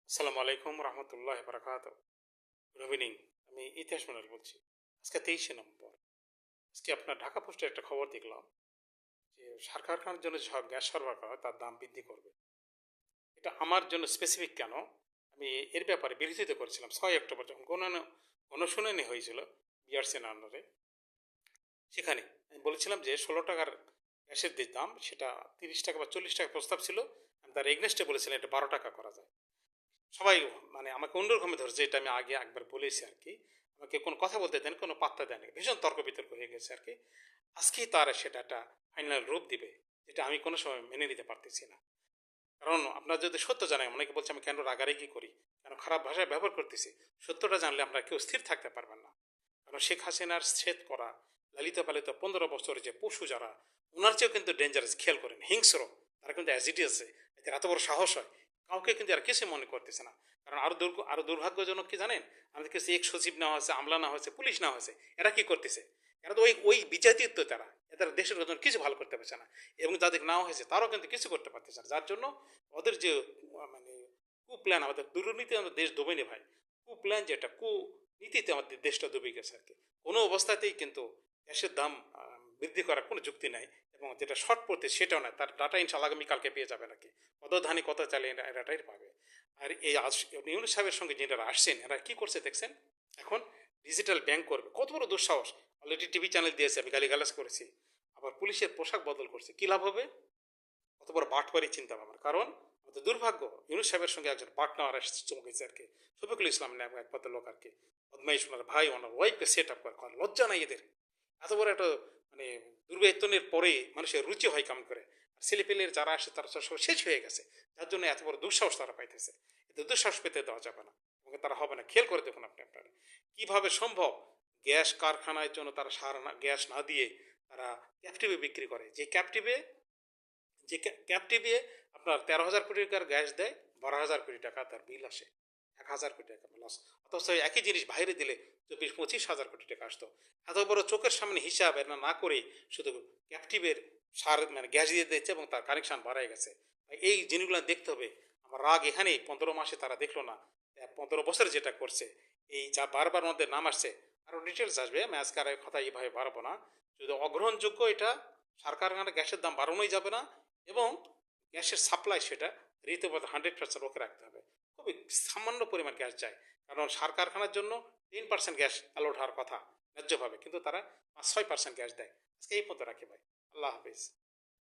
আসসালামু আলাইকুম রহমতুল্লাহ বারাকাত। Good evening. আমি ইতিহাস মন্ডল বলছি। আজকে 23শে নভেম্বর। আজকে আপনার ঢাকা পোস্টের একটা খবর দেখলাম যে সার কারখানার জন্য সব গ্যাস সরবরাহ করা হয়, তার দাম বৃদ্ধি করবে। এটা আমার জন্য স্পেসিফিক কেন, আমি এর ব্যাপারে বিরোধিতা করেছিলাম 6 অক্টোবর যখন গণশুনানি হয়েছিল বিআরসির আন্ডারে। সেখানে আমি বলেছিলাম যে 16 টাকার গ্যাসের যে দাম সেটা 30 টাকা বা 40 টাকা প্রস্তাব ছিল। আমি তার এগনেস্টে বলেছিলাম এটা 12 টাকা করা যায়। সবাই মানে আমাকে অন্যরকমে ধরছে, এটা আমি আগে একবার বলেছি আর কি। আমাকে কোনো কথা বলতে দেন, কোনো পাত্তা দেয়নি, ভীষণ তর্ক বিতর্ক হয়ে গেছে আর কি। আজকেই তার সেটা একটা ফাইনাল রূপ দিবে, যেটা আমি কোনো সময় মেনে নিতে পারতেছি না। কারণ আপনার যদি সত্য জানেন, অনেকে বলছে আমি কেন রাগারাগি করি, কেন খারাপ ভাষায় ব্যবহার করতেছি। সত্যটা জানলে আমরা কেউ স্থির থাকতে পারবেন না। কারণ শেখ হাসিনার ছেদ করা লালিত পালিত 15 বছরের যে পশু যারা, ওনার চেয়েও কিন্তু ডেঞ্জারাস, খেয়াল করেন, হিংস্র। তারা কিন্তু অ্যাজিটি আছে, এদের এত বড় সাহস হয়। কাউকে কিন্তু আর কিছু মনে করতেছে না। কারণ আরো দুর্ভাগ্যজনক কি জানেন, আমাদের কাছে এক সচিব নেওয়া হয়েছে, আমলা নেওয়া হয়েছে, পুলিশ নেওয়া হয়েছে। এরা কি করতেছে? এরা তো ওই ওই বিজাতীয়ত্ব, তারা এদের দেশের জন্য কিছু ভালো করতে পারছে না। এবং যাদের নেওয়া হয়েছে তারাও কিন্তু কিছু করতে পারতেছে না, যার জন্য ওদের যে মানে প্ল্যান, আমাদের দুর্নীতি আমাদের দেশ ডুবে নে ভাই। প্ল্যান যেটা নীতিতে আমাদের দেশটা ডুবে গেছে আর কি। কোনো অবস্থাতেই কিন্তু গ্যাসের দাম বৃদ্ধি করার কোনো যুক্তি নাই। এবং যেটা শর্ট পড়তে সেটাও নয়, তার ডাটা ইনশাল্লাহ আগামীকালকে পেয়ে যাবে নাকি। কত ধানি কত চালে এরাটাই পাবে। আর এই ইউনুস সাহেবের সঙ্গে যারা আসছেন, এরা কি করছে দেখছেন? এখন ডিজিটাল ব্যাংক করবে, কত বড় দুঃসাহস! অলরেডি টিভি চ্যানেল দিয়েছে, আমি গালিগালাজ করেছি। আবার পুলিশের পোশাক বদল করছে, কি লাভ হবে? কত বড় বাটপারি চিন্তা ভাবনা। কারণ আমাদের দুর্ভাগ্য, ইউনুস সাহেবের সঙ্গে একজন পার্টনার আসছে, চমকেছে আর কি। শফিকুল ইসলাম নাম এক লোক আর কি। বদমাইশ ওনার ভাই, ওনার ওয়াইফকে সেট আপ করে, লজ্জা নাই এদের। এত বড় একটা মানে দুর্বেতনের পরে মানুষের রুচি হয় কাম করে। আর ছেলেপেলের যারা আসে তারা সব শেষ হয়ে গেছে, যার জন্য এত বড় দুঃসাহস তারা পাইতেছে। এতে দুঃসাহস পেতে দেওয়া যাবে না, এবং তারা হবে না। খেয়াল করে দেখুন আপনি আপনারা কিভাবে সম্ভব। গ্যাস কারখানার জন্য তারা গ্যাস না দিয়ে তারা ক্যাপটিভে বিক্রি করে। যে ক্যাপটিভে আপনার 13,000 কোটি টাকার গ্যাস দেয়, 12,000 কোটি টাকা তার বিল আসে। 1,000 কোটি টাকা লস। অথচ একই জিনিস বাইরে দিলে 24-25 হাজার কোটি টাকা আসতো। এত বড় চোখের সামনে হিসাব এর না করে শুধু ক্যাপটিভের সার মানে গ্যাস দিয়ে দিচ্ছে এবং তার কানেকশন বাড়াই গেছে। এই জিনিসগুলো দেখতে হবে। আমার রাগ এখানেই, 15 মাসে তারা দেখলো না, 15 বছরে যেটা করছে। এই যা বারবার মধ্যে নাম আসছে, আরও ডিটেলস আসবে, আমি আজকে আর কথা এইভাবে বাড়বো না। যদি অগ্রহণযোগ্য এটা, সরকার গ্যাসের দাম বাড়ানোই যাবে না। এবং গ্যাসের সাপ্লাই সেটা রীতিমতো 100% ওকে রাখতে হবে। খুবই সামান্য পরিমাণ গ্যাস যায়। কারণ সার কারখানার জন্য 10% গ্যাস অ্যালোড হওয়ার কথা ন্যায্যভাবে, কিন্তু তারা 5-6% গ্যাস দেয়। আজকে এই পথে রাখি ভাই। আল্লাহ হাফিজ।